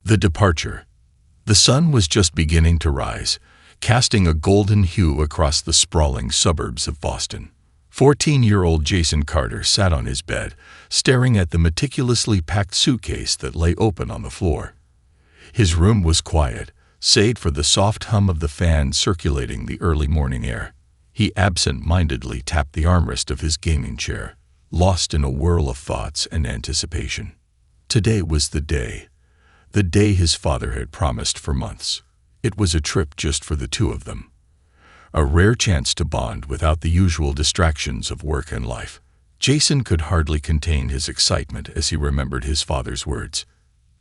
The departure. The sun was just beginning to rise, casting a golden hue across the sprawling suburbs of Boston. 14-year-old Jason Carter sat on his bed, staring at the meticulously packed suitcase that lay open on the floor. His room was quiet, save for the soft hum of the fan circulating the early morning air. He absent-mindedly tapped the armrest of his gaming chair, lost in a whirl of thoughts and anticipation. Today was the day his father had promised for months. It was a trip just for the two of them. A rare chance to bond without the usual distractions of work and life. Jason could hardly contain his excitement as he remembered his father's words.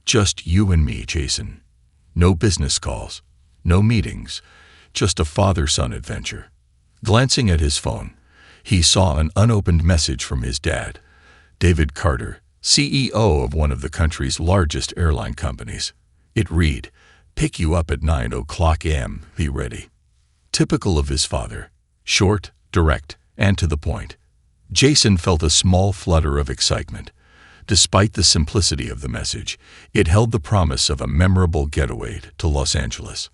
"Just you and me, Jason. No business calls, no meetings, just a father-son adventure." Glancing at his phone, he saw an unopened message from his dad, David Carter, CEO of one of the country's largest airline companies. It read, "Pick you up at 9 a.m. Be ready." Typical of his father, short, direct, and to the point. Jason felt a small flutter of excitement. Despite the simplicity of the message, it held the promise of a memorable getaway to Los Angeles.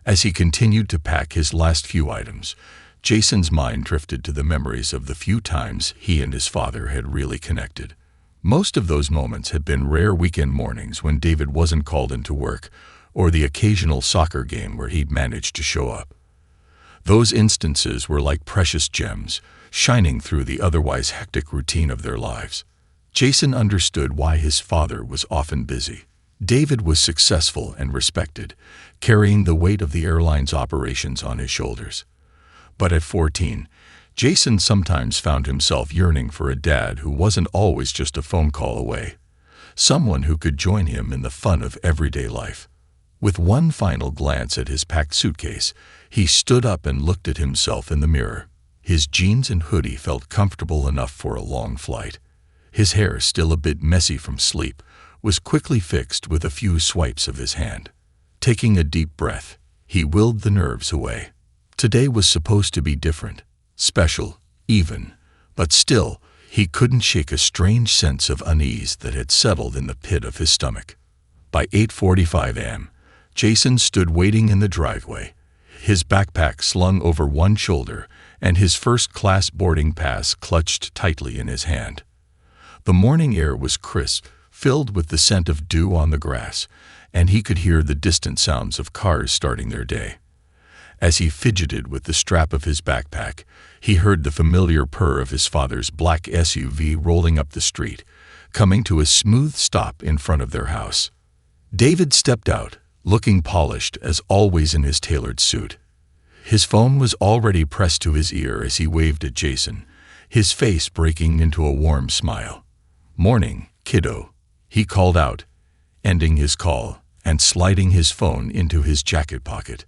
As he continued to pack his last few items, Jason's mind drifted to the memories of the few times he and his father had really connected. Most of those moments had been rare weekend mornings when David wasn't called into work, or the occasional soccer game where he'd managed to show up. Those instances were like precious gems, shining through the otherwise hectic routine of their lives. Jason understood why his father was often busy. David was successful and respected, carrying the weight of the airline's operations on his shoulders. But at 14, Jason sometimes found himself yearning for a dad who wasn't always just a phone call away, someone who could join him in the fun of everyday life. With one final glance at his packed suitcase, he stood up and looked at himself in the mirror. His jeans and hoodie felt comfortable enough for a long flight. His hair, still a bit messy from sleep, was quickly fixed with a few swipes of his hand. Taking a deep breath, he willed the nerves away. Today was supposed to be different, special, even, but still, he couldn't shake a strange sense of unease that had settled in the pit of his stomach. By 8:45 a.m., Jason stood waiting in the driveway, his backpack slung over one shoulder and his first-class boarding pass clutched tightly in his hand. The morning air was crisp, filled with the scent of dew on the grass, and he could hear the distant sounds of cars starting their day. As he fidgeted with the strap of his backpack, he heard the familiar purr of his father's black SUV rolling up the street, coming to a smooth stop in front of their house. David stepped out, looking polished as always in his tailored suit. His phone was already pressed to his ear as he waved at Jason, his face breaking into a warm smile. "Morning, kiddo," he called out, ending his call and sliding his phone into his jacket pocket.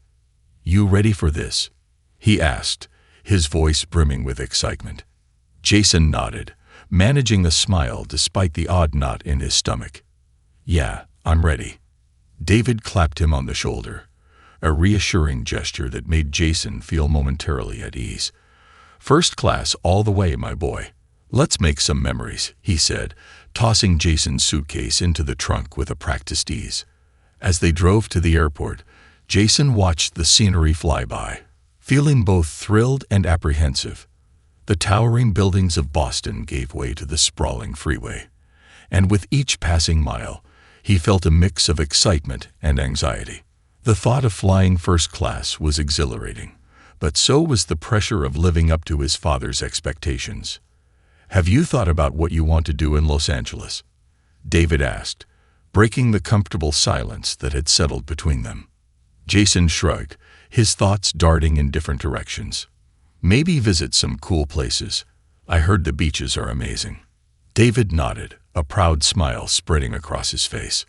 "You ready for this?" he asked, his voice brimming with excitement. Jason nodded, managing a smile despite the odd knot in his stomach. "Yeah, I'm ready." David clapped him on the shoulder, a reassuring gesture that made Jason feel momentarily at ease. "First class all the way, my boy. Let's make some memories," he said, tossing Jason's suitcase into the trunk with a practiced ease. As they drove to the airport, Jason watched the scenery fly by, feeling both thrilled and apprehensive. The towering buildings of Boston gave way to the sprawling freeway, and with each passing mile, he felt a mix of excitement and anxiety. The thought of flying first class was exhilarating, but so was the pressure of living up to his father's expectations. "Have you thought about what you want to do in Los Angeles?" David asked, breaking the comfortable silence that had settled between them. Jason shrugged, his thoughts darting in different directions. "Maybe visit some cool places. I heard the beaches are amazing." David nodded, a proud smile spreading across his face.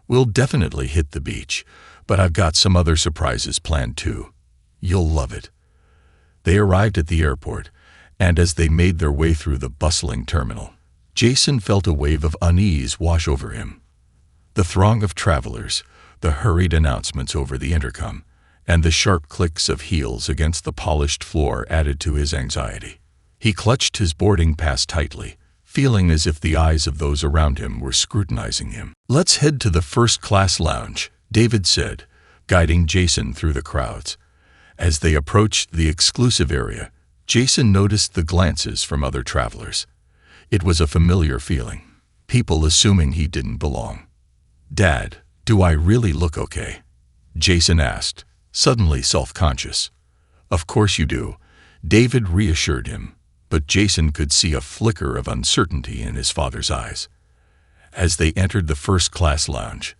"We'll definitely hit the beach, but I've got some other surprises planned too. You'll love it." They arrived at the airport, and as they made their way through the bustling terminal, Jason felt a wave of unease wash over him. The throng of travelers, the hurried announcements over the intercom, and the sharp clicks of heels against the polished floor added to his anxiety. He clutched his boarding pass tightly, feeling as if the eyes of those around him were scrutinizing him. "Let's head to the first-class lounge," David said, guiding Jason through the crowds. As they approached the exclusive area, Jason noticed the glances from other travelers. It was a familiar feeling, people assuming he didn't belong. "Dad, do I really look okay?" Jason asked, suddenly self-conscious. "Of course you do," David reassured him, but Jason could see a flicker of uncertainty in his father's eyes. As they entered the first-class lounge,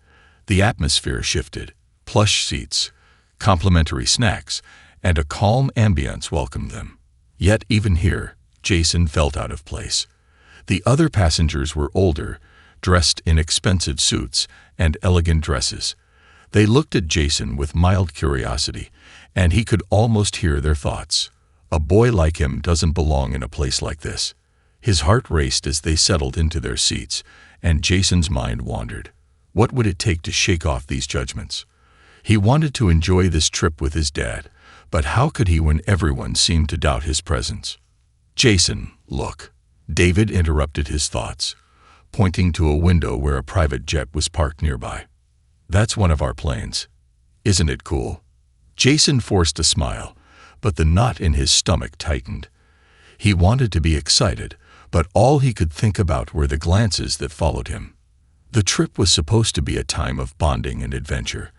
the atmosphere shifted. Plush seats, complimentary snacks, and a calm ambience welcomed them. Yet even here, Jason felt out of place. The other passengers were older, dressed in expensive suits and elegant dresses. They looked at Jason with mild curiosity, and he could almost hear their thoughts. A boy like him doesn't belong in a place like this. His heart raced as they settled into their seats, and Jason's mind wandered. What would it take to shake off these judgments? He wanted to enjoy this trip with his dad, but how could he when everyone seemed to doubt his presence? "Jason, look," David interrupted his thoughts, pointing to a window where a private jet was parked nearby. "That's one of our planes. Isn't it cool?" Jason forced a smile, but the knot in his stomach tightened. He wanted to be excited, but all he could think about were the glances that followed him. The trip was supposed to be a time of bonding and adventure,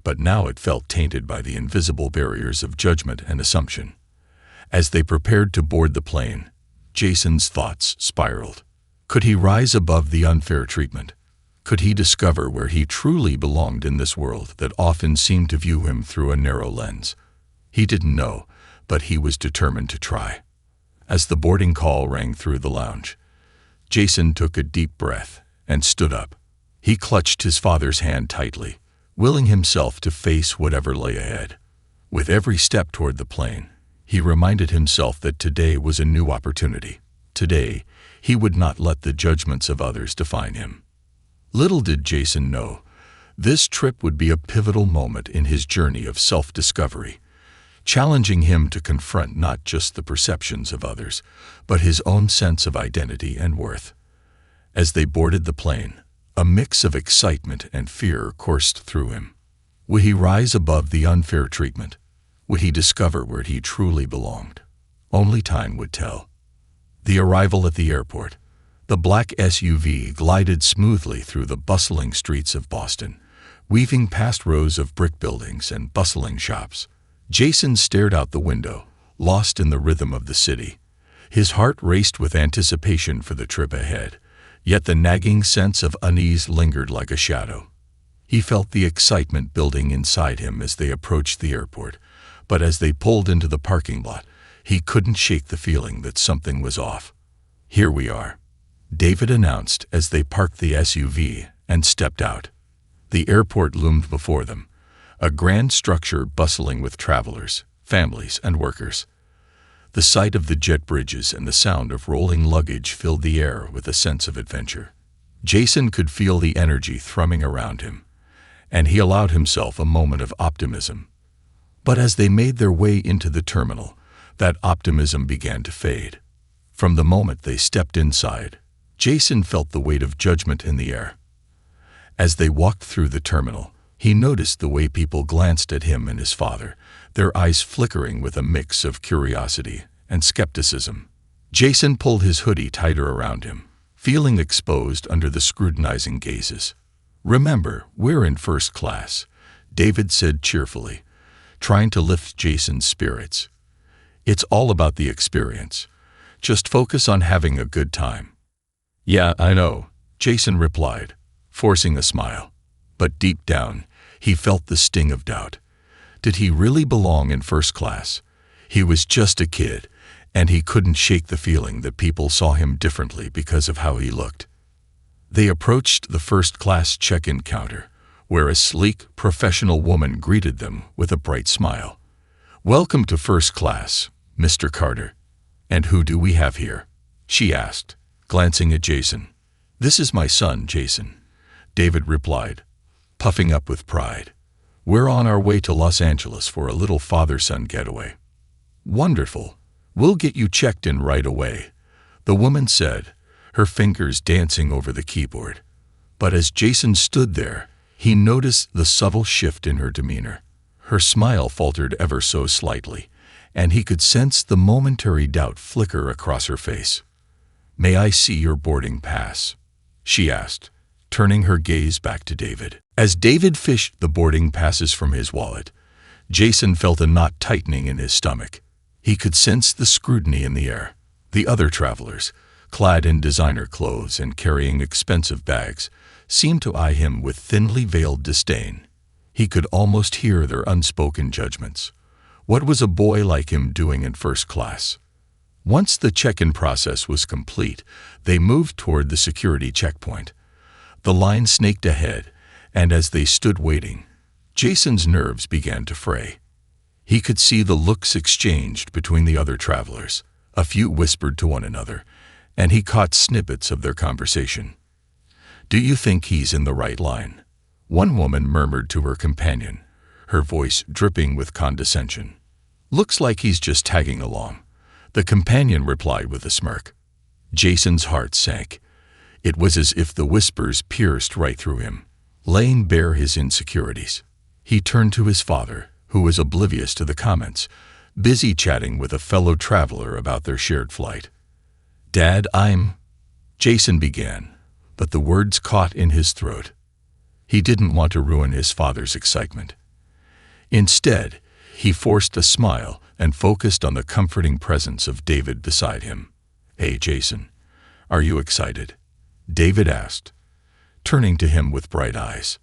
but now it felt tainted by the invisible barriers of judgment and assumption. As they prepared to board the plane, Jason's thoughts spiraled. Could he rise above the unfair treatment? Could he discover where he truly belonged in this world that often seemed to view him through a narrow lens? He didn't know, but he was determined to try. As the boarding call rang through the lounge, Jason took a deep breath and stood up. He clutched his father's hand tightly, willing himself to face whatever lay ahead. With every step toward the plane, he reminded himself that today was a new opportunity. Today, he would not let the judgments of others define him. Little did Jason know, this trip would be a pivotal moment in his journey of self-discovery, challenging him to confront not just the perceptions of others, but his own sense of identity and worth. As they boarded the plane, a mix of excitement and fear coursed through him. Would he rise above the unfair treatment? Would he discover where he truly belonged? Only time would tell. The arrival at the airport. The black SUV glided smoothly through the bustling streets of Boston, weaving past rows of brick buildings and bustling shops. Jason stared out the window, lost in the rhythm of the city. His heart raced with anticipation for the trip ahead, yet the nagging sense of unease lingered like a shadow. He felt the excitement building inside him as they approached the airport, but as they pulled into the parking lot, he couldn't shake the feeling that something was off. "Here we are," David announced as they parked the SUV and stepped out. The airport loomed before them, a grand structure bustling with travelers, families, and workers. The sight of the jet bridges and the sound of rolling luggage filled the air with a sense of adventure. Jason could feel the energy thrumming around him, and he allowed himself a moment of optimism. But as they made their way into the terminal, that optimism began to fade. From the moment they stepped inside, Jason felt the weight of judgment in the air. As they walked through the terminal, he noticed the way people glanced at him and his father, their eyes flickering with a mix of curiosity and skepticism. Jason pulled his hoodie tighter around him, feeling exposed under the scrutinizing gazes. "Remember, we're in first class," David said cheerfully, trying to lift Jason's spirits. "It's all about the experience. Just focus on having a good time." "Yeah, I know," Jason replied, forcing a smile. But deep down, he felt the sting of doubt. Did he really belong in first class? He was just a kid, and he couldn't shake the feeling that people saw him differently because of how he looked. They approached the first-class check-in counter, where a sleek, professional woman greeted them with a bright smile. "Welcome to first class, Mr. Carter. And who do we have here?" she asked, glancing at Jason. "This is my son, Jason," David replied, puffing up with pride. "We're on our way to Los Angeles for a little father-son getaway." "Wonderful. We'll get you checked in right away," the woman said, her fingers dancing over the keyboard. But as Jason stood there, he noticed the subtle shift in her demeanor. Her smile faltered ever so slightly, and he could sense the momentary doubt flicker across her face. "May I see your boarding pass?" she asked, turning her gaze back to David. As David fished the boarding passes from his wallet, Jason felt a knot tightening in his stomach. He could sense the scrutiny in the air. The other travelers, clad in designer clothes and carrying expensive bags, seemed to eye him with thinly veiled disdain. He could almost hear their unspoken judgments. What was a boy like him doing in first class? Once the check-in process was complete, they moved toward the security checkpoint. The line snaked ahead, and as they stood waiting, Jason's nerves began to fray. He could see the looks exchanged between the other travelers. A few whispered to one another, and he caught snippets of their conversation. "Do you think he's in the right line?" one woman murmured to her companion, her voice dripping with condescension. "Looks like he's just tagging along," the companion replied with a smirk. Jason's heart sank. It was as if the whispers pierced right through him, laying bare his insecurities. He turned to his father, who was oblivious to the comments, busy chatting with a fellow traveler about their shared flight. "Dad, Jason began, but the words caught in his throat. He didn't want to ruin his father's excitement. Instead, he forced a smile and focused on the comforting presence of David beside him. "Hey, Jason, are you excited?" David asked, turning to him with bright eyes.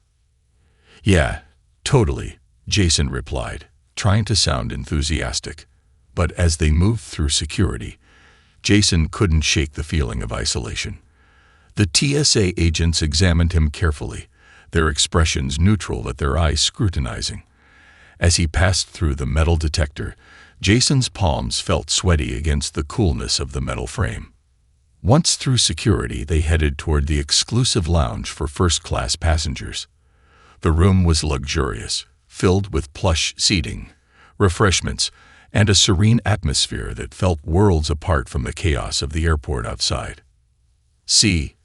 "Yeah, totally," Jason replied, trying to sound enthusiastic. But as they moved through security, Jason couldn't shake the feeling of isolation. The TSA agents examined him carefully, their expressions neutral but their eyes scrutinizing. As he passed through the metal detector, Jason's palms felt sweaty against the coolness of the metal frame. Once through security, they headed toward the exclusive lounge for first-class passengers. The room was luxurious, filled with plush seating, refreshments, and a serene atmosphere that felt worlds apart from the chaos of the airport outside. "See,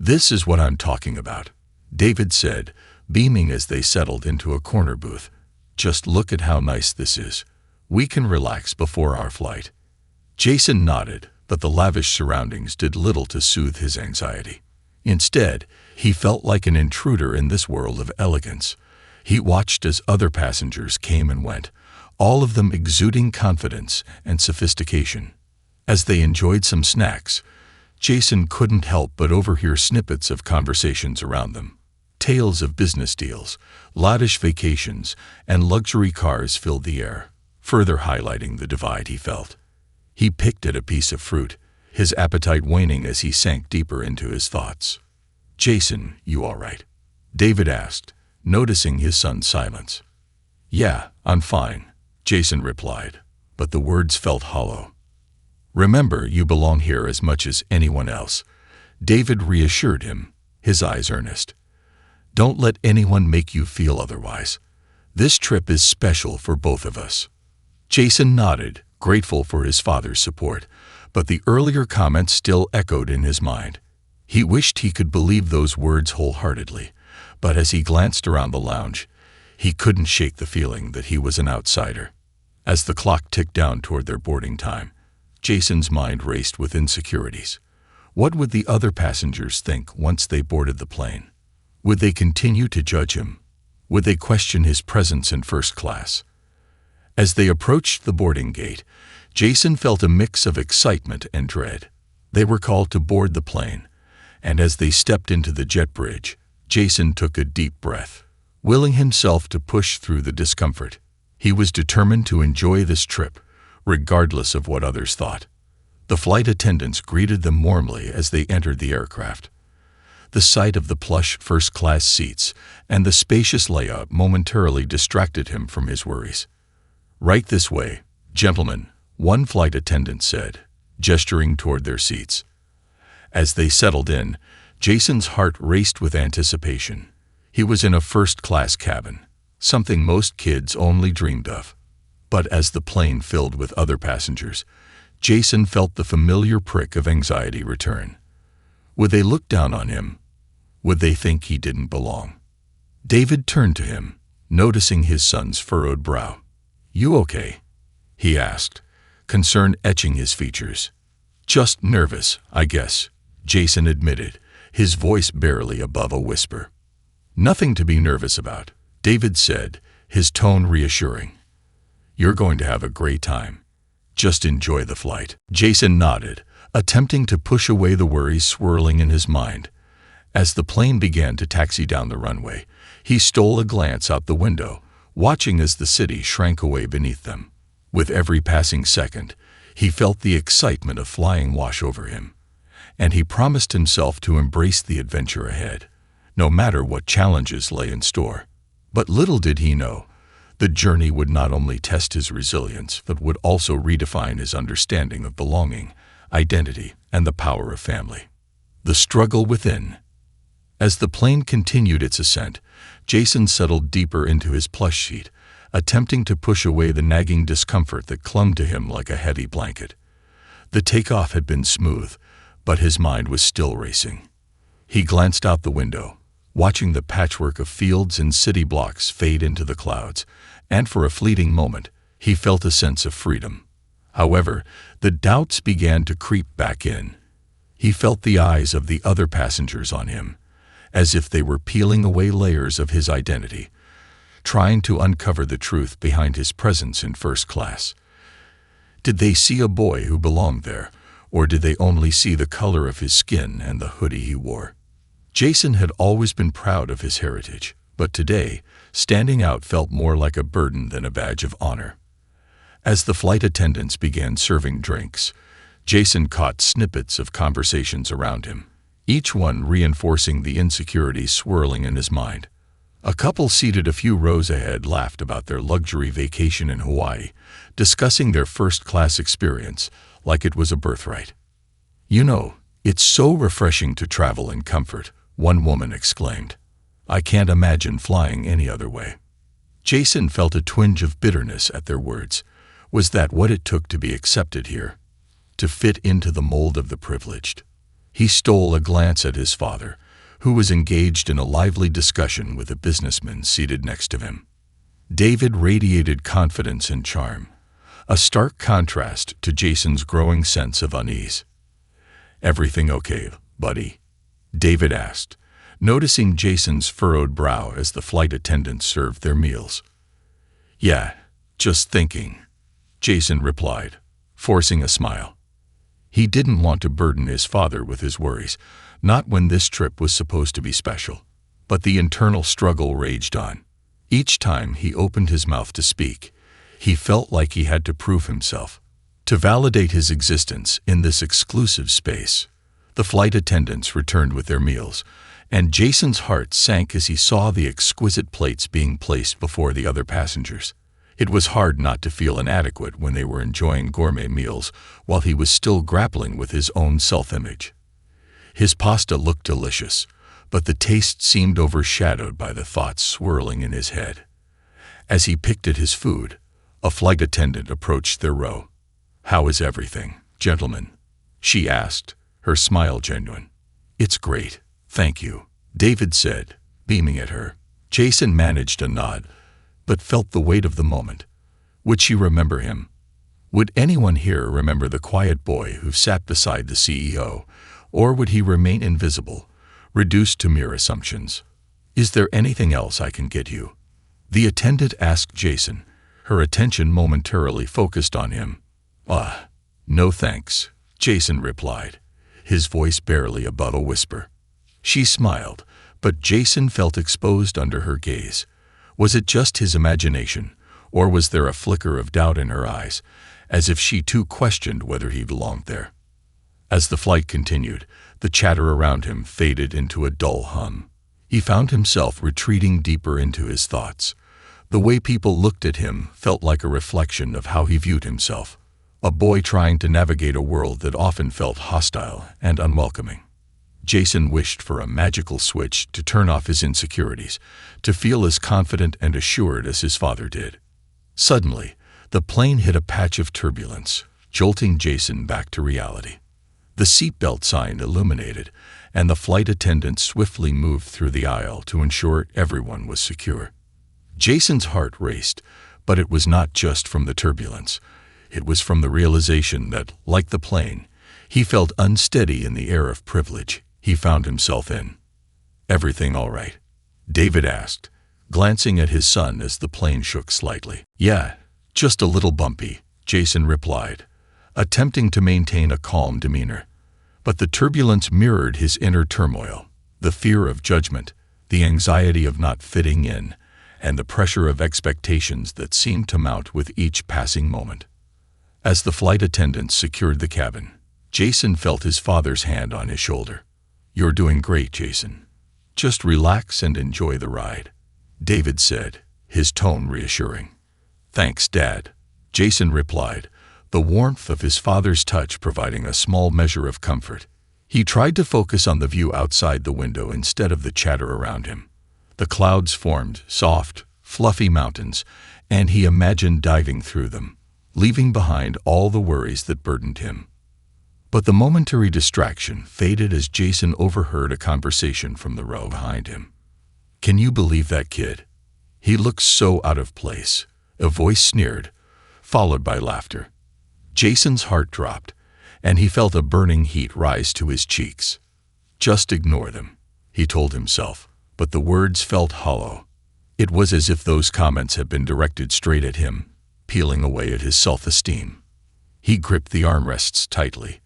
this is what I'm talking about," David said, beaming as they settled into a corner booth. "Just look at how nice this is. We can relax before our flight." Jason nodded, but the lavish surroundings did little to soothe his anxiety. Instead, he felt like an intruder in this world of elegance. He watched as other passengers came and went, all of them exuding confidence and sophistication. As they enjoyed some snacks, Jason couldn't help but overhear snippets of conversations around them. Tales of business deals, lavish vacations, and luxury cars filled the air, further highlighting the divide he felt. He picked at a piece of fruit, his appetite waning as he sank deeper into his thoughts. "Jason, you all right?" David asked, noticing his son's silence. "Yeah, I'm fine," Jason replied, but the words felt hollow. "Remember, you belong here as much as anyone else," David reassured him, his eyes earnest. "Don't let anyone make you feel otherwise. This trip is special for both of us." Jason nodded, grateful for his father's support, but the earlier comments still echoed in his mind. He wished he could believe those words wholeheartedly, but as he glanced around the lounge, he couldn't shake the feeling that he was an outsider. As the clock ticked down toward their boarding time, Jason's mind raced with insecurities. What would the other passengers think once they boarded the plane? Would they continue to judge him? Would they question his presence in first class? As they approached the boarding gate, Jason felt a mix of excitement and dread. They were called to board the plane, and as they stepped into the jet bridge, Jason took a deep breath, willing himself to push through the discomfort. He was determined to enjoy this trip, regardless of what others thought. The flight attendants greeted them warmly as they entered the aircraft. The sight of the plush first-class seats and the spacious layout momentarily distracted him from his worries. "Right this way, gentlemen," one flight attendant said, gesturing toward their seats. As they settled in, Jason's heart raced with anticipation. He was in a first-class cabin, something most kids only dreamed of. But as the plane filled with other passengers, Jason felt the familiar prick of anxiety return. Would they look down on him? Would they think he didn't belong? David turned to him, noticing his son's furrowed brow. "You okay?" he asked, concern etching his features. "Just nervous, I guess," Jason admitted, his voice barely above a whisper. "Nothing to be nervous about," David said, his tone reassuring. "You're going to have a great time. Just enjoy the flight." Jason nodded, attempting to push away the worries swirling in his mind. As the plane began to taxi down the runway, he stole a glance out the window, watching as the city shrank away beneath them. With every passing second, he felt the excitement of flying wash over him, and he promised himself to embrace the adventure ahead, no matter what challenges lay in store. But little did he know, the journey would not only test his resilience, but would also redefine his understanding of belonging, identity, and the power of family. The struggle within. As the plane continued its ascent, Jason settled deeper into his plush seat, attempting to push away the nagging discomfort that clung to him like a heavy blanket. The takeoff had been smooth, but his mind was still racing. He glanced out the window, watching the patchwork of fields and city blocks fade into the clouds, and for a fleeting moment, he felt a sense of freedom. However, the doubts began to creep back in. He felt the eyes of the other passengers on him, as if they were peeling away layers of his identity, trying to uncover the truth behind his presence in first class. Did they see a boy who belonged there, or did they only see the color of his skin and the hoodie he wore? Jason had always been proud of his heritage, but today, standing out felt more like a burden than a badge of honor. As the flight attendants began serving drinks, Jason caught snippets of conversations around him, each one reinforcing the insecurities swirling in his mind. A couple seated a few rows ahead laughed about their luxury vacation in Hawaii, discussing their first-class experience like it was a birthright. "You know, it's so refreshing to travel in comfort," one woman exclaimed. "I can't imagine flying any other way." Jason felt a twinge of bitterness at their words. Was that what it took to be accepted here? To fit into the mold of the privileged? He stole a glance at his father, who was engaged in a lively discussion with a businessman seated next to him. David radiated confidence and charm, a stark contrast to Jason's growing sense of unease. "Everything okay, buddy?" David asked, noticing Jason's furrowed brow as the flight attendants served their meals. "Yeah, just thinking," Jason replied, forcing a smile. He didn't want to burden his father with his worries, not when this trip was supposed to be special. But the internal struggle raged on. Each time he opened his mouth to speak, he felt like he had to prove himself, to validate his existence in this exclusive space. The flight attendants returned with their meals, and Jason's heart sank as he saw the exquisite plates being placed before the other passengers. It was hard not to feel inadequate when they were enjoying gourmet meals while he was still grappling with his own self-image. His pasta looked delicious, but the taste seemed overshadowed by the thoughts swirling in his head. As he picked at his food, a flight attendant approached their row. "How is everything, gentlemen?" she asked, her smile genuine. "It's great, thank you," David said, beaming at her. Jason managed a nod, but felt the weight of the moment. Would she remember him? Would anyone here remember the quiet boy who sat beside the CEO, or would he remain invisible, reduced to mere assumptions? "Is there anything else I can get you?" the attendant asked Jason, her attention momentarily focused on him. No thanks," Jason replied, his voice barely above a whisper. She smiled, but Jason felt exposed under her gaze. Was it just his imagination, or was there a flicker of doubt in her eyes, as if she too questioned whether he belonged there? As the flight continued, the chatter around him faded into a dull hum. He found himself retreating deeper into his thoughts. The way people looked at him felt like a reflection of how he viewed himself, a boy trying to navigate a world that often felt hostile and unwelcoming. Jason wished for a magical switch to turn off his insecurities, to feel as confident and assured as his father did. Suddenly, the plane hit a patch of turbulence, jolting Jason back to reality. The seatbelt sign illuminated, and the flight attendant swiftly moved through the aisle to ensure everyone was secure. Jason's heart raced, but it was not just from the turbulence. It was from the realization that, like the plane, he felt unsteady in the air of privilege he found himself in. "Everything all right?" David asked, glancing at his son as the plane shook slightly. "Yeah, just a little bumpy," Jason replied, attempting to maintain a calm demeanor. But the turbulence mirrored his inner turmoil, the fear of judgment, the anxiety of not fitting in, and the pressure of expectations that seemed to mount with each passing moment. As the flight attendants secured the cabin, Jason felt his father's hand on his shoulder. "You're doing great, Jason. Just relax and enjoy the ride," David said, his tone reassuring. "Thanks, Dad," Jason replied, the warmth of his father's touch providing a small measure of comfort. He tried to focus on the view outside the window instead of the chatter around him. The clouds formed soft, fluffy mountains, and he imagined diving through them, leaving behind all the worries that burdened him. But the momentary distraction faded as Jason overheard a conversation from the row behind him. "Can you believe that kid? He looks so out of place," a voice sneered, followed by laughter. Jason's heart dropped, and he felt a burning heat rise to his cheeks. "Just ignore them," he told himself, but the words felt hollow. It was as if those comments had been directed straight at him, peeling away at his self-esteem. He gripped the armrests tightly,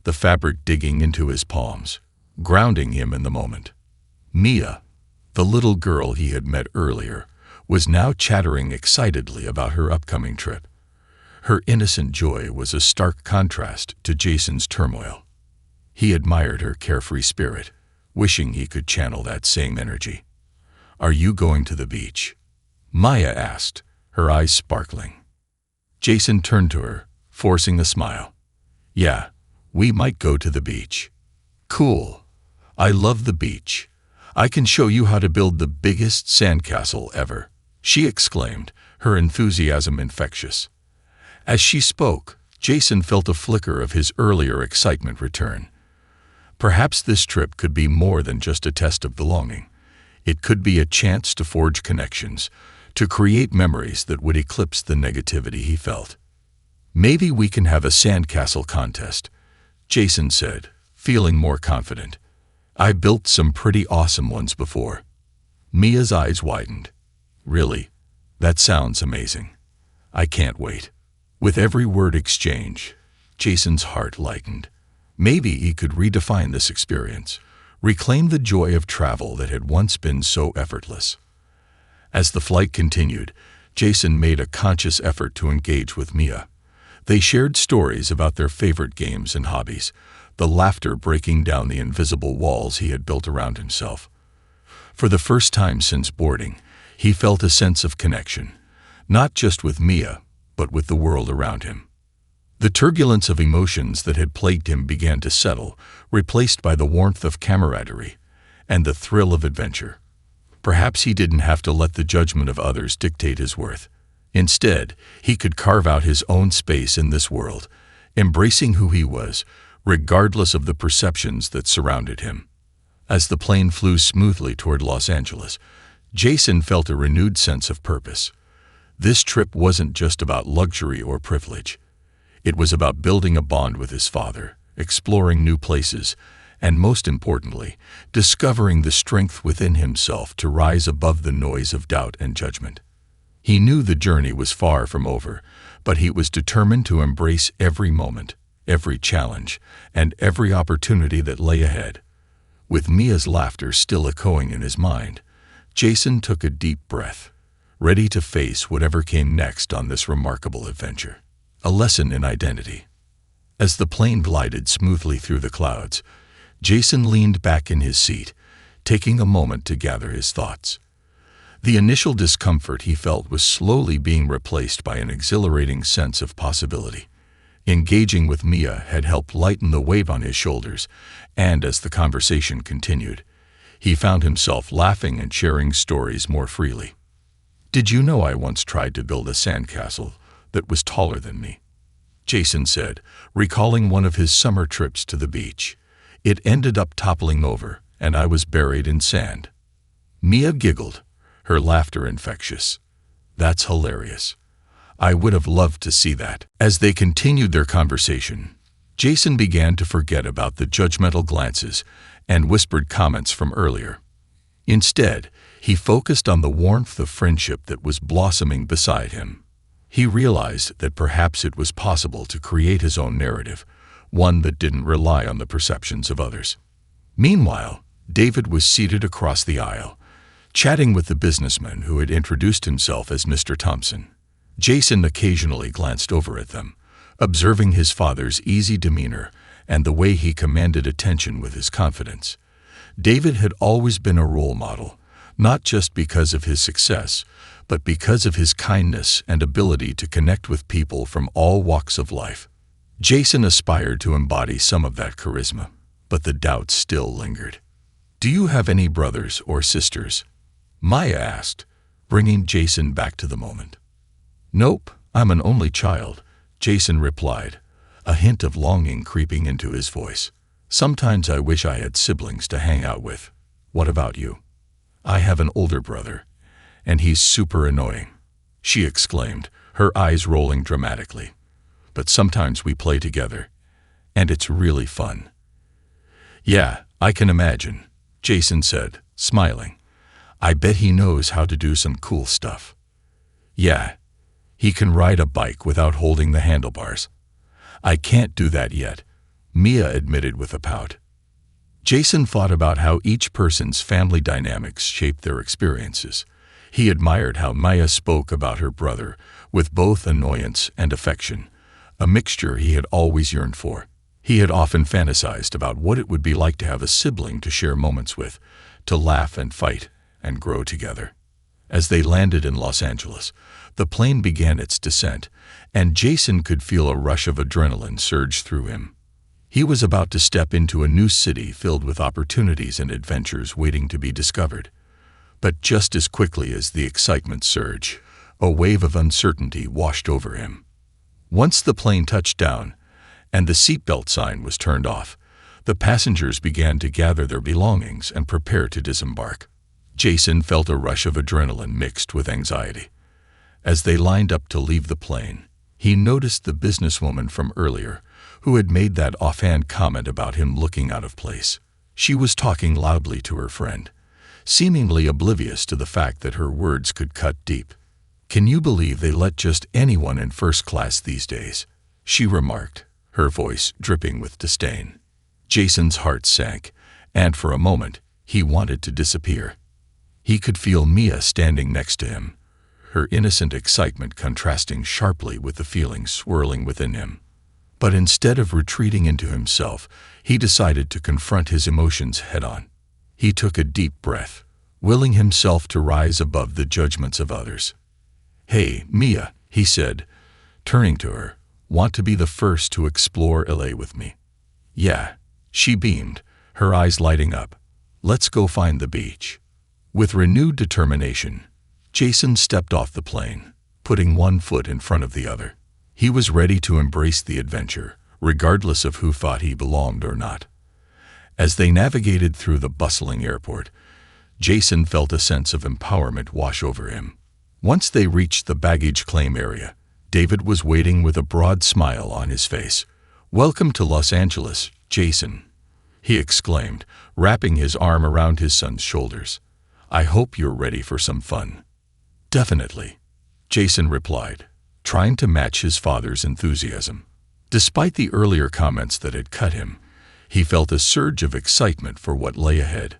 the fabric digging into his palms, grounding him in the moment. Mia, the little girl he had met earlier, was now chattering excitedly about her upcoming trip. Her innocent joy was a stark contrast to Jason's turmoil. He admired her carefree spirit, wishing he could channel that same energy. "Are you going to the beach?" Maya asked, her eyes sparkling. Jason turned to her, forcing a smile. "Yeah, we might go to the beach." "Cool. I love the beach. I can show you how to build the biggest sandcastle ever," she exclaimed, her enthusiasm infectious. As she spoke, Jason felt a flicker of his earlier excitement return. Perhaps this trip could be more than just a test of belonging. It could be a chance to forge connections, to create memories that would eclipse the negativity he felt. "Maybe we can have a sandcastle contest," Jason said, feeling more confident. "I built some pretty awesome ones before." Mia's eyes widened. "Really? That sounds amazing. I can't wait." With every word exchange, Jason's heart lightened. Maybe he could redefine this experience, reclaim the joy of travel that had once been so effortless. As the flight continued, Jason made a conscious effort to engage with Mia. They shared stories about their favorite games and hobbies, the laughter breaking down the invisible walls he had built around himself. For the first time since boarding, he felt a sense of connection, not just with Mia, but with the world around him. The turbulence of emotions that had plagued him began to settle, replaced by the warmth of camaraderie and the thrill of adventure. Perhaps he didn't have to let the judgment of others dictate his worth. Instead, he could carve out his own space in this world, embracing who he was, regardless of the perceptions that surrounded him. As the plane flew smoothly toward Los Angeles, Jason felt a renewed sense of purpose. This trip wasn't just about luxury or privilege. It was about building a bond with his father, exploring new places, and most importantly, discovering the strength within himself to rise above the noise of doubt and judgment. He knew the journey was far from over, but he was determined to embrace every moment, every challenge, and every opportunity that lay ahead. With Mia's laughter still echoing in his mind, Jason took a deep breath, ready to face whatever came next on this remarkable adventure. A lesson in identity. As the plane glided smoothly through the clouds, Jason leaned back in his seat, taking a moment to gather his thoughts. The initial discomfort he felt was slowly being replaced by an exhilarating sense of possibility. Engaging with Mia had helped lighten the weight on his shoulders, and as the conversation continued, he found himself laughing and sharing stories more freely. "Did you know I once tried to build a sandcastle that was taller than me?" Jason said, recalling one of his summer trips to the beach. It ended up toppling over, and I was buried in sand. Mia giggled, her laughter infectious. That's hilarious. I would have loved to see that. As they continued their conversation, Jason began to forget about the judgmental glances and whispered comments from earlier. Instead, he focused on the warmth of friendship that was blossoming beside him. He realized that perhaps it was possible to create his own narrative, one that didn't rely on the perceptions of others. Meanwhile, David was seated across the aisle, chatting with the businessman who had introduced himself as Mr. Thompson. Jason occasionally glanced over at them, observing his father's easy demeanor and the way he commanded attention with his confidence. David had always been a role model, not just because of his success, but because of his kindness and ability to connect with people from all walks of life. Jason aspired to embody some of that charisma, but the doubts still lingered. "Do you have any brothers or sisters?" Maya asked, bringing Jason back to the moment. "Nope, I'm an only child," Jason replied, a hint of longing creeping into his voice. "Sometimes I wish I had siblings to hang out with. What about you?" "I have an older brother, and he's super annoying," she exclaimed, her eyes rolling dramatically. "But sometimes we play together, and it's really fun." "Yeah, I can imagine," Jason said, smiling. "I bet he knows how to do some cool stuff." "Yeah, he can ride a bike without holding the handlebars." "I can't do that yet," Mia admitted with a pout. Jason thought about how each person's family dynamics shaped their experiences. He admired how Maya spoke about her brother with both annoyance and affection, a mixture he had always yearned for. He had often fantasized about what it would be like to have a sibling to share moments with, to laugh and fight and grow together. As they landed in Los Angeles, the plane began its descent, and Jason could feel a rush of adrenaline surge through him. He was about to step into a new city filled with opportunities and adventures waiting to be discovered. But just as quickly as the excitement surged, a wave of uncertainty washed over him. Once the plane touched down, and the seatbelt sign was turned off, the passengers began to gather their belongings and prepare to disembark. Jason felt a rush of adrenaline mixed with anxiety. As they lined up to leave the plane, he noticed the businesswoman from earlier, who had made that offhand comment about him looking out of place. She was talking loudly to her friend, seemingly oblivious to the fact that her words could cut deep. "Can you believe they let just anyone in first class these days?" she remarked, her voice dripping with disdain. Jason's heart sank, and for a moment, he wanted to disappear. He could feel Mia standing next to him, her innocent excitement contrasting sharply with the feelings swirling within him. But instead of retreating into himself, he decided to confront his emotions head-on. He took a deep breath, willing himself to rise above the judgments of others. "Hey, Mia," he said, turning to her, "want to be the first to explore LA with me?" "Yeah," she beamed, her eyes lighting up. "Let's go find the beach." With renewed determination, Jason stepped off the plane, putting one foot in front of the other. He was ready to embrace the adventure, regardless of who thought he belonged or not. As they navigated through the bustling airport, Jason felt a sense of empowerment wash over him. Once they reached the baggage claim area, David was waiting with a broad smile on his face. "Welcome to Los Angeles, Jason," he exclaimed, wrapping his arm around his son's shoulders. "I hope you're ready for some fun." "Definitely," Jason replied, trying to match his father's enthusiasm. Despite the earlier comments that had cut him, he felt a surge of excitement for what lay ahead.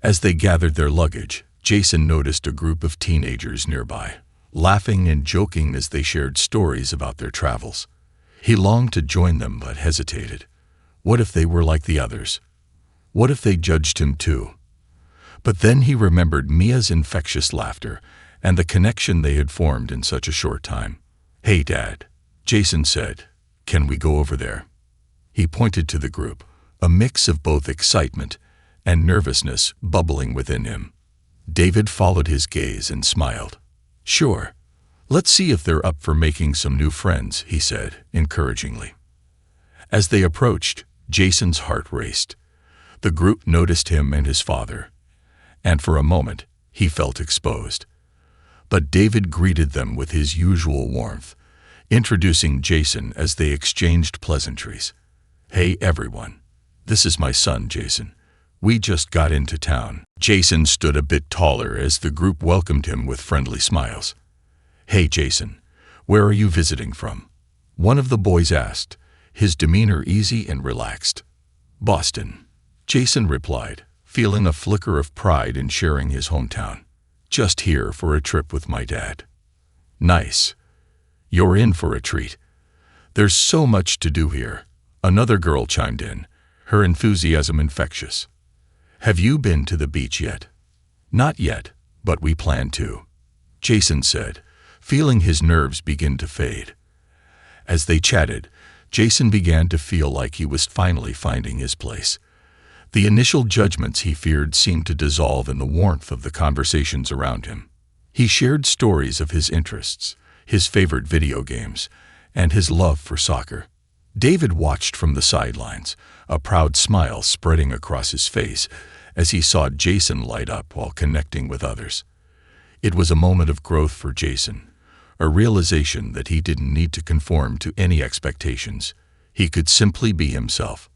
As they gathered their luggage, Jason noticed a group of teenagers nearby, laughing and joking as they shared stories about their travels. He longed to join them but hesitated. What if they were like the others? What if they judged him too? But then he remembered Mia's infectious laughter and the connection they had formed in such a short time. "Hey, Dad," Jason said, "can we go over there?" He pointed to the group, a mix of both excitement and nervousness bubbling within him. David followed his gaze and smiled. "Sure, "Let's see if they're up for making some new friends," he said, encouragingly. As they approached, Jason's heart raced. The group noticed him and his father, and for a moment, he felt exposed. But David greeted them with his usual warmth, introducing Jason as they exchanged pleasantries. "Hey everyone, this is my son Jason. We just got into town." Jason stood a bit taller as the group welcomed him with friendly smiles. "Hey Jason, where are you visiting from?" one of the boys asked, his demeanor easy and relaxed. "Boston," Jason replied, feeling a flicker of pride in sharing his hometown. "Just here for a trip with my dad." "Nice. You're in for a treat. There's so much to do here," another girl chimed in, her enthusiasm infectious. "Have you been to the beach yet?" "Not yet, but we plan to," Jason said, feeling his nerves begin to fade. As they chatted, Jason began to feel like he was finally finding his place. The initial judgments he feared seemed to dissolve in the warmth of the conversations around him. He shared stories of his interests, his favorite video games, and his love for soccer. David watched from the sidelines, a proud smile spreading across his face as he saw Jason light up while connecting with others. It was a moment of growth for Jason, a realization that he didn't need to conform to any expectations. He could simply be himself.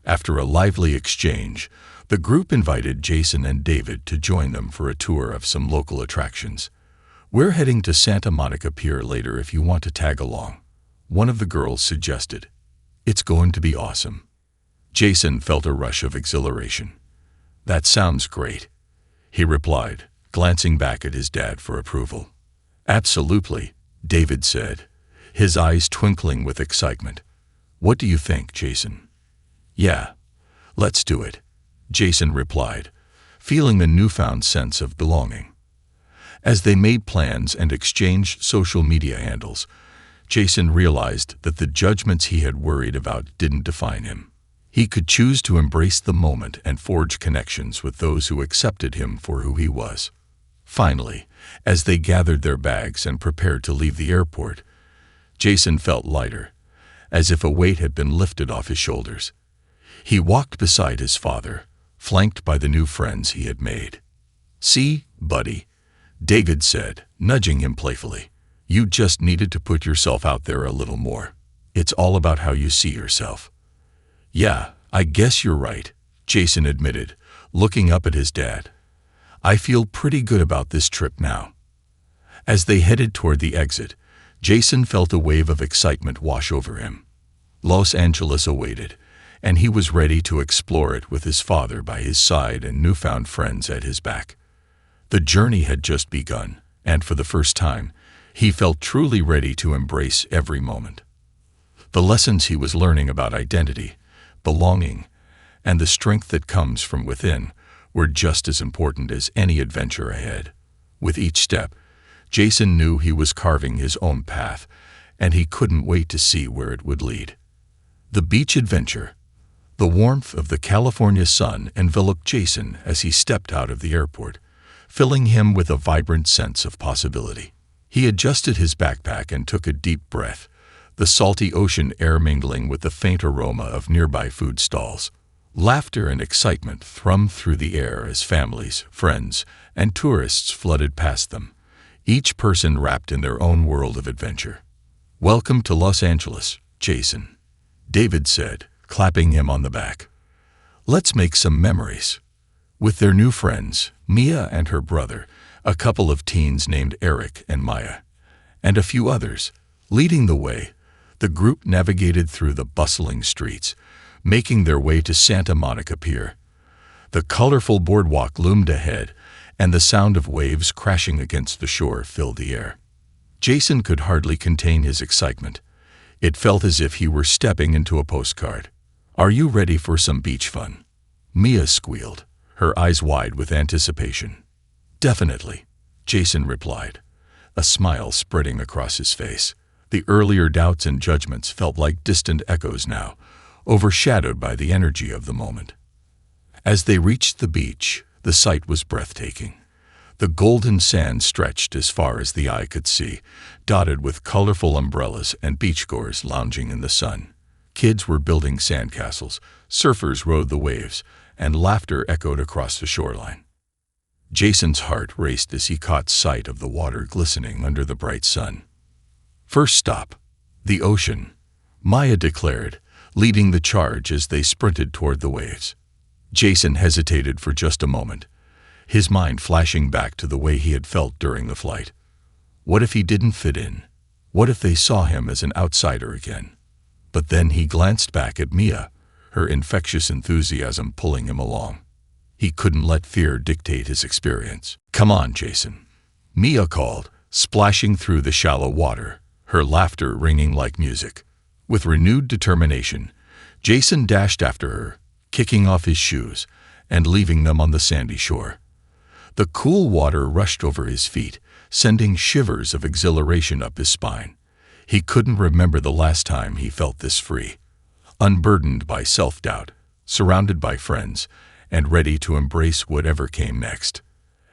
After a lively exchange, the group invited Jason and David to join them for a tour of some local attractions. "We're heading to Santa Monica Pier later if you want to tag along," one of the girls suggested. "It's going to be awesome." Jason felt a rush of exhilaration. "That sounds great," he replied, glancing back at his dad for approval. "Absolutely," David said, his eyes twinkling with excitement. "What do you think, Jason?" "Yeah, let's do it," Jason replied, feeling a newfound sense of belonging. As they made plans and exchanged social media handles, Jason realized that the judgments he had worried about didn't define him. He could choose to embrace the moment and forge connections with those who accepted him for who he was. Finally, as they gathered their bags and prepared to leave the airport, Jason felt lighter, as if a weight had been lifted off his shoulders. He walked beside his father, flanked by the new friends he had made. "See, buddy," David said, nudging him playfully. "You just needed to put yourself out there a little more. It's all about how you see yourself." "Yeah, I guess you're right," Jason admitted, looking up at his dad. "I feel pretty good about this trip now." As they headed toward the exit, Jason felt a wave of excitement wash over him. Los Angeles awaited, and he was ready to explore it with his father by his side and newfound friends at his back. The journey had just begun, and for the first time, he felt truly ready to embrace every moment. The lessons he was learning about identity, belonging, and the strength that comes from within were just as important as any adventure ahead. With each step, Jason knew he was carving his own path, and he couldn't wait to see where it would lead. The beach adventure. The warmth of the California sun enveloped Jason as he stepped out of the airport, filling him with a vibrant sense of possibility. He adjusted his backpack and took a deep breath, the salty ocean air mingling with the faint aroma of nearby food stalls. Laughter and excitement thrummed through the air as families, friends, and tourists flooded past them, each person wrapped in their own world of adventure. "Welcome to Los Angeles, Jason," David said, clapping him on the back. "Let's make some memories." With their new friends, Mia and her brother, a couple of teens named Eric and Maya, and a few others, leading the way, the group navigated through the bustling streets, making their way to Santa Monica Pier. The colorful boardwalk loomed ahead, and the sound of waves crashing against the shore filled the air. Jason could hardly contain his excitement. It felt as if he were stepping into a postcard. "Are you ready for some beach fun?" Mia squealed, her eyes wide with anticipation. "Definitely," Jason replied, a smile spreading across his face. The earlier doubts and judgments felt like distant echoes now, overshadowed by the energy of the moment. As they reached the beach, the sight was breathtaking. The golden sand stretched as far as the eye could see, dotted with colorful umbrellas and beachgoers lounging in the sun. Kids were building sandcastles, surfers rode the waves, and laughter echoed across the shoreline. Jason's heart raced as he caught sight of the water glistening under the bright sun. "First stop, the ocean," Maya declared, leading the charge as they sprinted toward the waves. Jason hesitated for just a moment, his mind flashing back to the way he had felt during the flight. What if he didn't fit in? What if they saw him as an outsider again? But then he glanced back at Mia, her infectious enthusiasm pulling him along. He couldn't let fear dictate his experience. "Come on, Jason," Mia called, splashing through the shallow water, her laughter ringing like music. With renewed determination, Jason dashed after her, kicking off his shoes and leaving them on the sandy shore. The cool water rushed over his feet, sending shivers of exhilaration up his spine. He couldn't remember the last time he felt this free, unburdened by self-doubt, surrounded by friends, and ready to embrace whatever came next.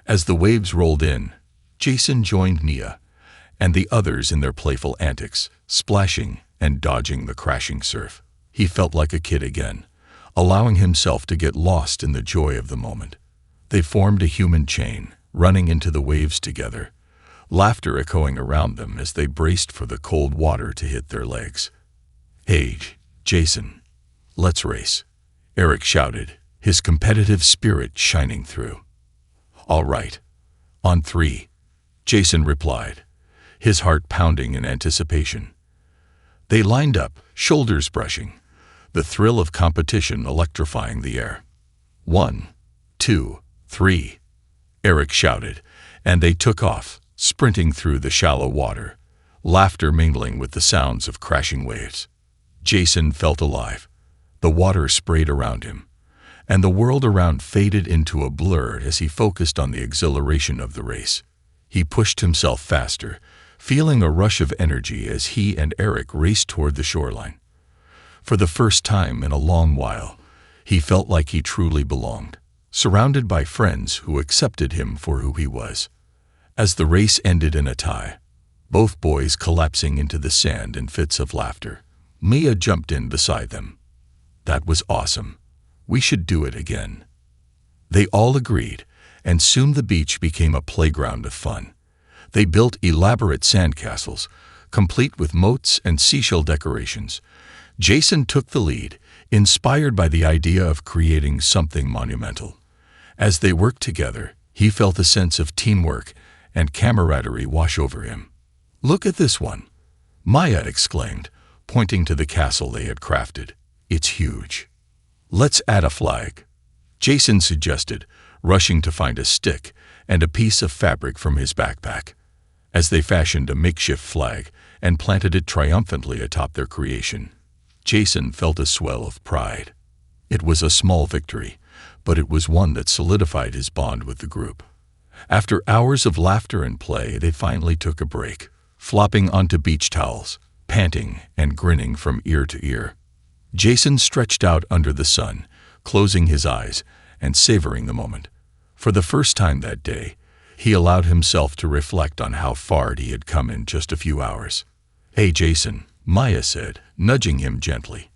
As the waves rolled in, Jason joined Nia and the others in their playful antics, splashing and dodging the crashing surf. He felt like a kid again, allowing himself to get lost in the joy of the moment. They formed a human chain, running into the waves together, laughter echoing around them as they braced for the cold water to hit their legs. "Hey, Jason, let's race," Eric shouted, his competitive spirit shining through. "All right. On 3, Jason replied, his heart pounding in anticipation. They lined up, shoulders brushing, the thrill of competition electrifying the air. 1, 2, 3, Eric shouted, and they took off, sprinting through the shallow water, laughter mingling with the sounds of crashing waves. Jason felt alive. The water sprayed around him, and the world around faded into a blur as he focused on the exhilaration of the race. He pushed himself faster, feeling a rush of energy as he and Eric raced toward the shoreline. For the first time in a long while, he felt like he truly belonged, surrounded by friends who accepted him for who he was. As the race ended in a tie, both boys collapsing into the sand in fits of laughter, Mia jumped in beside them. "That was awesome. We should do it again." They all agreed, and soon the beach became a playground of fun. They built elaborate sandcastles, complete with moats and seashell decorations. Jason took the lead, inspired by the idea of creating something monumental. As they worked together, he felt a sense of teamwork and camaraderie wash over him. "Look at this one," Maya exclaimed, pointing to the castle they had crafted. "It's huge." "Let's add a flag," Jason suggested, rushing to find a stick and a piece of fabric from his backpack. As they fashioned a makeshift flag and planted it triumphantly atop their creation, Jason felt a swell of pride. It was a small victory, but it was one that solidified his bond with the group. After hours of laughter and play, they finally took a break, flopping onto beach towels, panting and grinning from ear to ear. Jason stretched out under the sun, closing his eyes and savoring the moment. For the first time that day, he allowed himself to reflect on how far he had come in just a few hours. "Hey, Jason," Maya said, nudging him gently.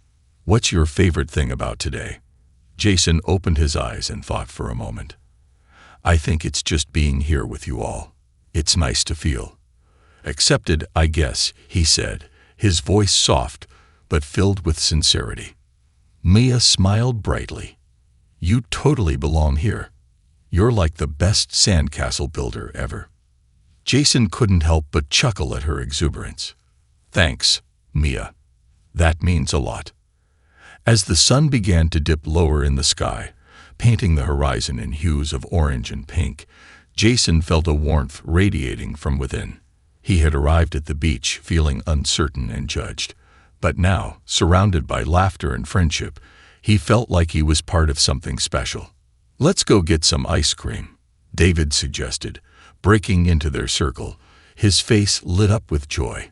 "What's your favorite thing about today?" Jason opened his eyes and thought for a moment. "I think it's just being here with you all. It's nice to feel accepted, I guess," he said, his voice soft but filled with sincerity. Mia smiled brightly. "You totally belong here. You're like the best sandcastle builder ever." Jason couldn't help but chuckle at her exuberance. "Thanks, Mia. That means a lot." As the sun began to dip lower in the sky, painting the horizon in hues of orange and pink, Jason felt a warmth radiating from within. He had arrived at the beach feeling uncertain and judged, but now, surrounded by laughter and friendship, he felt like he was part of something special. "Let's go get some ice cream," David suggested, breaking into their circle, his face lit up with joy.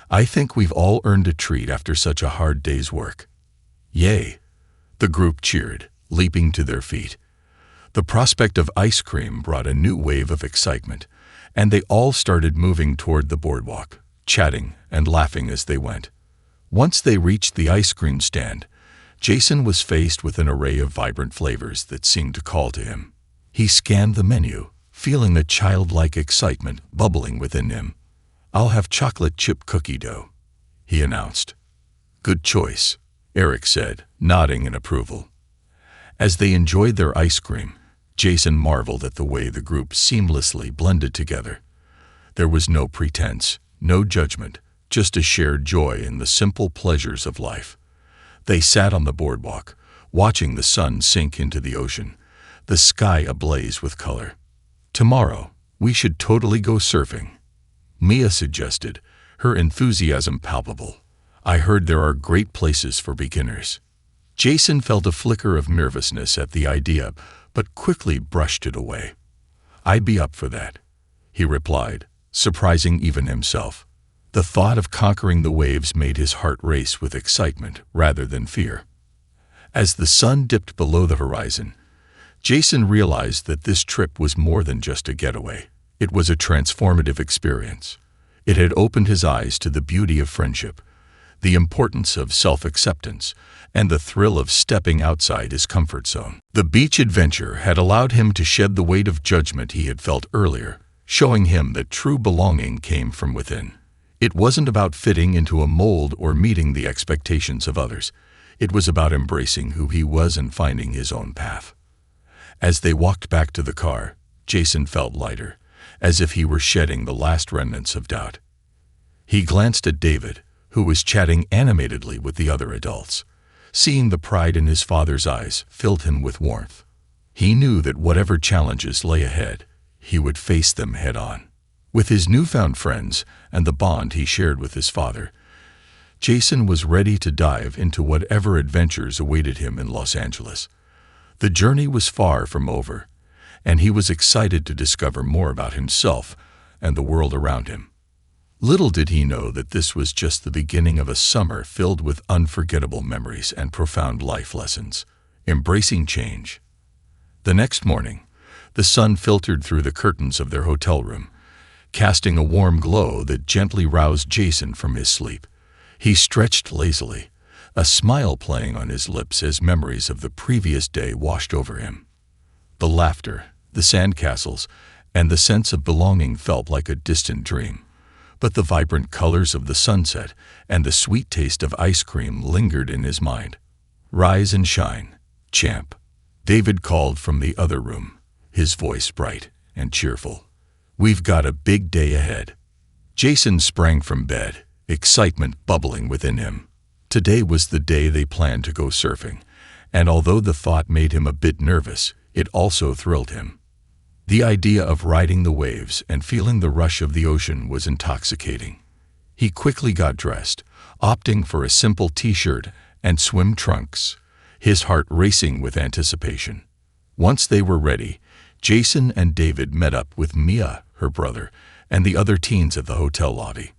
"I think we've all earned a treat after such a hard day's work." "Yay!" the group cheered, leaping to their feet. The prospect of ice cream brought a new wave of excitement, and they all started moving toward the boardwalk, chatting and laughing as they went. Once they reached the ice cream stand, Jason was faced with an array of vibrant flavors that seemed to call to him. He scanned the menu, feeling a childlike excitement bubbling within him. "I'll have chocolate chip cookie dough," he announced. "Good choice," Eric said, nodding in approval. As they enjoyed their ice cream, Jason marveled at the way the group seamlessly blended together. There was no pretense, no judgment, just a shared joy in the simple pleasures of life. They sat on the boardwalk, watching the sun sink into the ocean, the sky ablaze with color. "Tomorrow, we should totally go surfing," Mia suggested, her enthusiasm palpable. "I heard there are great places for beginners." Jason felt a flicker of nervousness at the idea, but quickly brushed it away. "I'd be up for that," he replied, surprising even himself. The thought of conquering the waves made his heart race with excitement rather than fear. As the sun dipped below the horizon, Jason realized that this trip was more than just a getaway. It was a transformative experience. It had opened his eyes to the beauty of friendship, the importance of self-acceptance, and the thrill of stepping outside his comfort zone. The beach adventure had allowed him to shed the weight of judgment he had felt earlier, showing him that true belonging came from within. It wasn't about fitting into a mold or meeting the expectations of others. It was about embracing who he was and finding his own path. As they walked back to the car, Jason felt lighter, as if he were shedding the last remnants of doubt. He glanced at David, who was chatting animatedly with the other adults. Seeing the pride in his father's eyes filled him with warmth. He knew that whatever challenges lay ahead, he would face them head-on. With his newfound friends and the bond he shared with his father, Jason was ready to dive into whatever adventures awaited him in Los Angeles. The journey was far from over, and he was excited to discover more about himself and the world around him. Little did he know that this was just the beginning of a summer filled with unforgettable memories and profound life lessons. Embracing change. The next morning, the sun filtered through the curtains of their hotel room, casting a warm glow that gently roused Jason from his sleep. He stretched lazily, a smile playing on his lips as memories of the previous day washed over him. The laughter, the sandcastles, and the sense of belonging felt like a distant dream. But the vibrant colors of the sunset and the sweet taste of ice cream lingered in his mind. "Rise and shine, champ," David called from the other room, his voice bright and cheerful. "We've got a big day ahead." Jason sprang from bed, excitement bubbling within him. Today was the day they planned to go surfing, and although the thought made him a bit nervous, it also thrilled him. The idea of riding the waves and feeling the rush of the ocean was intoxicating. He quickly got dressed, opting for a simple t-shirt and swim trunks, his heart racing with anticipation. Once they were ready, Jason and David met up with Mia, her brother, and the other teens at the hotel lobby.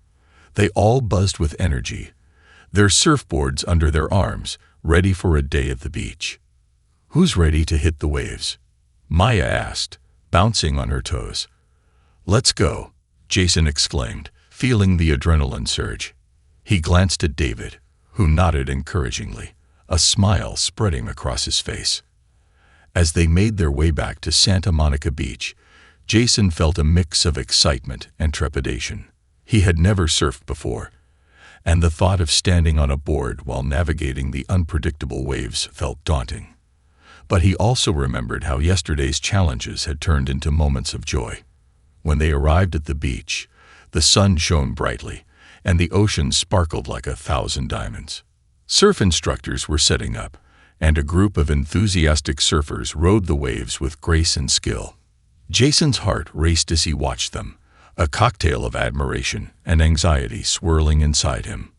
They all buzzed with energy, their surfboards under their arms, ready for a day at the beach. "Who's ready to hit the waves?" Maya asked, bouncing on her toes. "Let's go," Jason exclaimed, feeling the adrenaline surge. He glanced at David, who nodded encouragingly, a smile spreading across his face. As they made their way back to Santa Monica Beach, Jason felt a mix of excitement and trepidation. He had never surfed before, and the thought of standing on a board while navigating the unpredictable waves felt daunting. But he also remembered how yesterday's challenges had turned into moments of joy. When they arrived at the beach, the sun shone brightly, and the ocean sparkled like 1,000 diamonds. Surf instructors were setting up, and a group of enthusiastic surfers rode the waves with grace and skill. Jason's heart raced as he watched them, a cocktail of admiration and anxiety swirling inside him.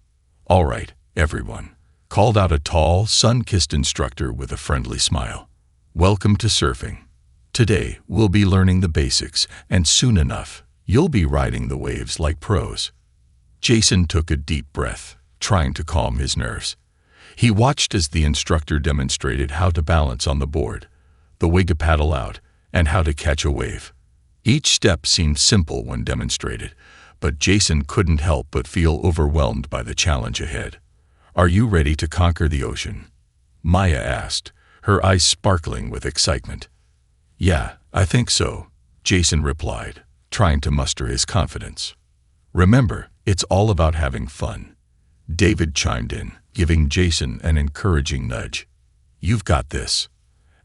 "All right, everyone," called out a tall, sun-kissed instructor with a friendly smile. "Welcome to surfing. Today, we'll be learning the basics, and soon enough, you'll be riding the waves like pros." Jason took a deep breath, trying to calm his nerves. He watched as the instructor demonstrated how to balance on the board, the way to paddle out, and how to catch a wave. Each step seemed simple when demonstrated, but Jason couldn't help but feel overwhelmed by the challenge ahead. "Are you ready to conquer the ocean?" Maya asked, her eyes sparkling with excitement. "Yeah, I think so," Jason replied, trying to muster his confidence. "Remember, it's all about having fun." David chimed in, giving Jason an encouraging nudge. "You've got this."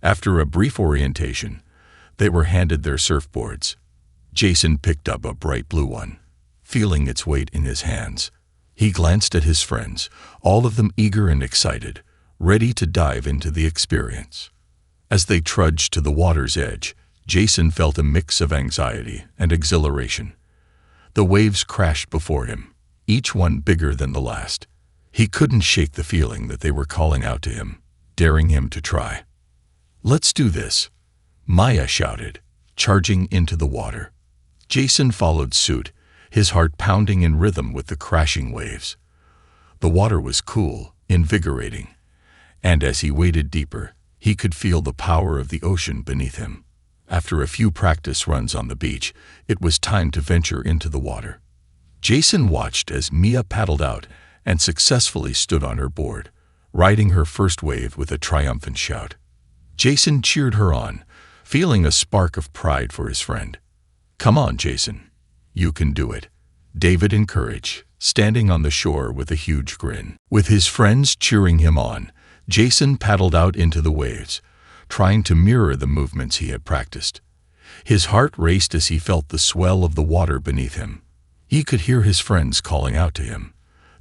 After a brief orientation, they were handed their surfboards. Jason picked up a bright blue one, feeling its weight in his hands. He glanced at his friends, all of them eager and excited, ready to dive into the experience. As they trudged to the water's edge, Jason felt a mix of anxiety and exhilaration. The waves crashed before him, each one bigger than the last. He couldn't shake the feeling that they were calling out to him, daring him to try. "Let's do this," Maya shouted, charging into the water. Jason followed suit, his heart pounding in rhythm with the crashing waves. The water was cool, invigorating, and as he waded deeper, he could feel the power of the ocean beneath him. After a few practice runs on the beach, it was time to venture into the water. Jason watched as Mia paddled out and successfully stood on her board, riding her first wave with a triumphant shout. Jason cheered her on, feeling a spark of pride for his friend. "Come on, Jason. You can do it," David encouraged, standing on the shore with a huge grin. With his friends cheering him on, Jason paddled out into the waves, trying to mirror the movements he had practiced. His heart raced as he felt the swell of the water beneath him. He could hear his friends calling out to him,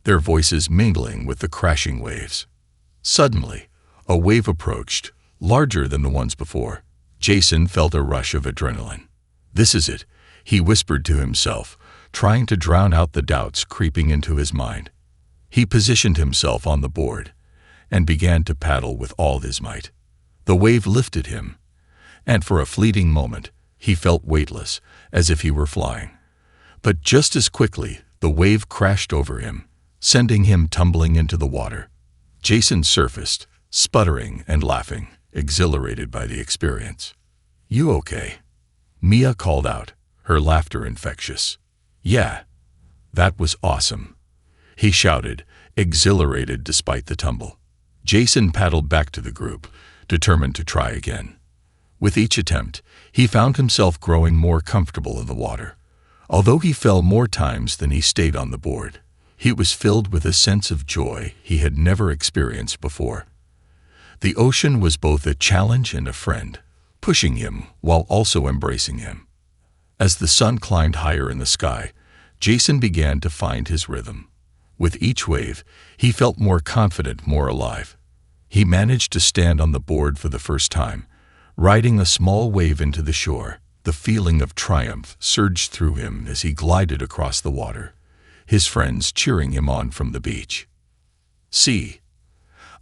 their voices mingling with the crashing waves. Suddenly, a wave approached, larger than the ones before. Jason felt a rush of adrenaline. "This is it," he whispered to himself, trying to drown out the doubts creeping into his mind. He positioned himself on the board and began to paddle with all his might. The wave lifted him, and for a fleeting moment, he felt weightless, as if he were flying. But just as quickly, the wave crashed over him, sending him tumbling into the water. Jason surfaced, sputtering and laughing, exhilarated by the experience. "You okay?" Mia called out, her laughter infectious. "Yeah, that was awesome," he shouted, exhilarated despite the tumble. Jason paddled back to the group, determined to try again. With each attempt, he found himself growing more comfortable in the water. Although he fell more times than he stayed on the board, he was filled with a sense of joy he had never experienced before. The ocean was both a challenge and a friend, pushing him while also embracing him. As the sun climbed higher in the sky, Jason began to find his rhythm. With each wave, he felt more confident, more alive. He managed to stand on the board for the first time, riding a small wave into the shore. The feeling of triumph surged through him as he glided across the water, his friends cheering him on from the beach. "See,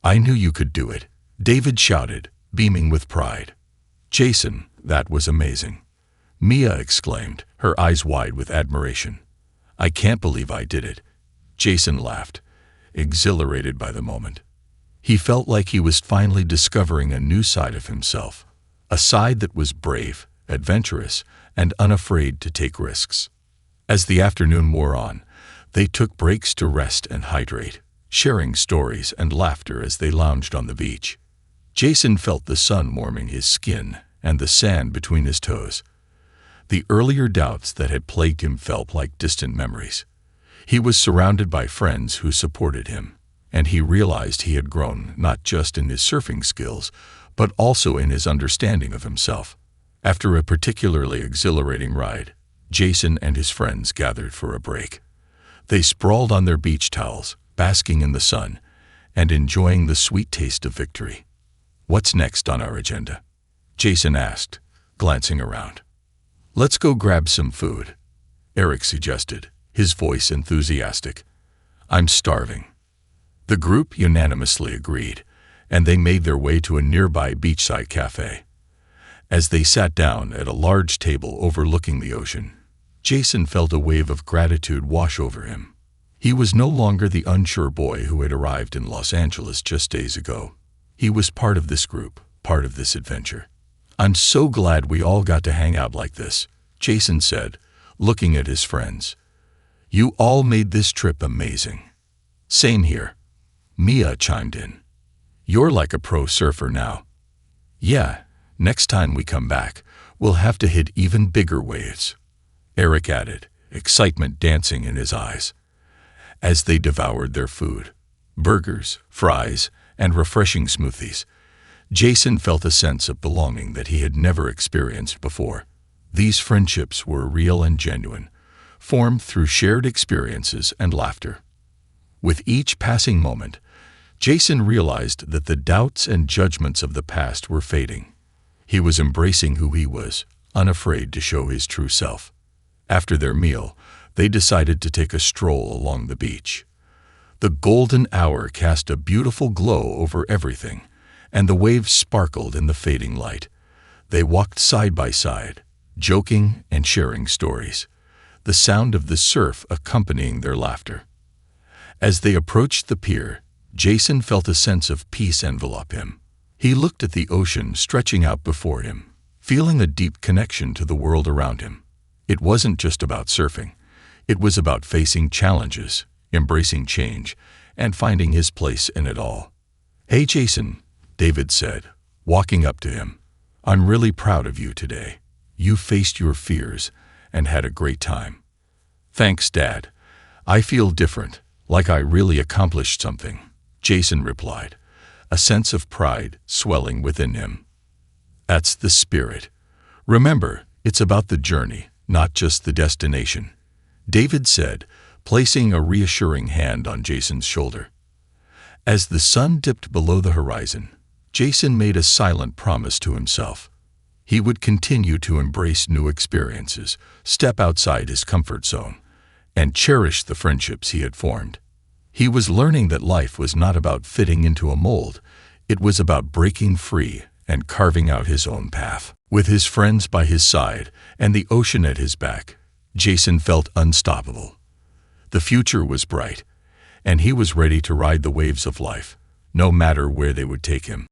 I knew you could do it," David shouted, beaming with pride. "Jason, that was amazing," Mia exclaimed, her eyes wide with admiration. "I can't believe I did it." Jason laughed, exhilarated by the moment. He felt like he was finally discovering a new side of himself, a side that was brave, adventurous, and unafraid to take risks. As the afternoon wore on, they took breaks to rest and hydrate, sharing stories and laughter as they lounged on the beach. Jason felt the sun warming his skin and the sand between his toes. The earlier doubts that had plagued him felt like distant memories. He was surrounded by friends who supported him, and he realized he had grown not just in his surfing skills, but also in his understanding of himself. After a particularly exhilarating ride, Jason and his friends gathered for a break. They sprawled on their beach towels, basking in the sun, and enjoying the sweet taste of victory. "What's next on our agenda?" Jason asked, glancing around. "Let's go grab some food," Eric suggested, his voice enthusiastic. "I'm starving." The group unanimously agreed, and they made their way to a nearby beachside cafe. As they sat down at a large table overlooking the ocean, Jason felt a wave of gratitude wash over him. He was no longer the unsure boy who had arrived in Los Angeles just days ago. He was part of this group, part of this adventure. "I'm so glad we all got to hang out like this," Jason said, looking at his friends. "You all made this trip amazing." "Same here," Mia chimed in. "You're like a pro surfer now." "Yeah, next time we come back, we'll have to hit even bigger waves," Eric added, excitement dancing in his eyes. As they devoured their food, burgers, fries, and refreshing smoothies, Jason felt a sense of belonging that he had never experienced before. These friendships were real and genuine, formed through shared experiences and laughter. With each passing moment, Jason realized that the doubts and judgments of the past were fading. He was embracing who he was, unafraid to show his true self. After their meal, they decided to take a stroll along the beach. The golden hour cast a beautiful glow over everything, and the waves sparkled in the fading light. They walked side by side, joking and sharing stories, the sound of the surf accompanying their laughter. As they approached the pier, Jason felt a sense of peace envelop him. He looked at the ocean stretching out before him, feeling a deep connection to the world around him. It wasn't just about surfing. It was about facing challenges, embracing change, and finding his place in it all. "Hey Jason," David said, walking up to him. "I'm really proud of you today. You faced your fears and had a great time." "Thanks, Dad. I feel different, like I really accomplished something," Jason replied, a sense of pride swelling within him. "That's the spirit. Remember, it's about the journey, not just the destination," David said, placing a reassuring hand on Jason's shoulder. As the sun dipped below the horizon, Jason made a silent promise to himself. He would continue to embrace new experiences, step outside his comfort zone, and cherish the friendships he had formed. He was learning that life was not about fitting into a mold. It was about breaking free and carving out his own path. With his friends by his side and the ocean at his back, Jason felt unstoppable. The future was bright, and he was ready to ride the waves of life, no matter where they would take him.